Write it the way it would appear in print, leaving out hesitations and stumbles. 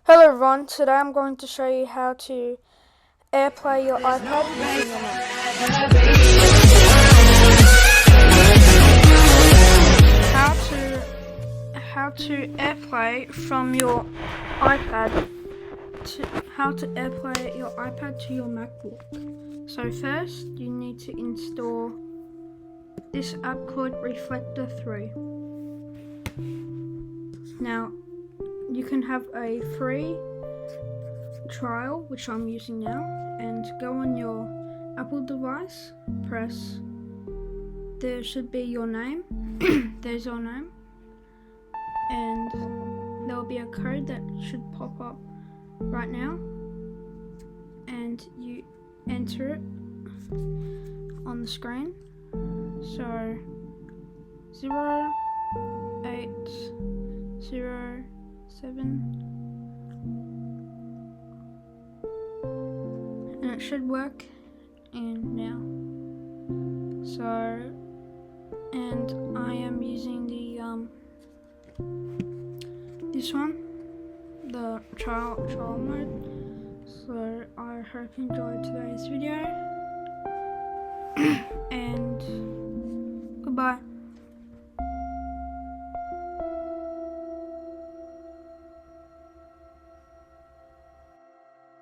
Hello everyone, today I'm going to show you how to airplay your iPad using your Mac. How to airplay from your iPad to your MacBook. So first you need to install this app called Reflector 3. Now you can have a free trial, which I'm using now, and go on your Apple device, press, there should be your name, there's your name, and there will be a code that should pop up right now, and you enter it on the screen. So 0807, and it should work in now. So, and I am using the this one, the trial mode. So I hope you enjoyed today's video and goodbye.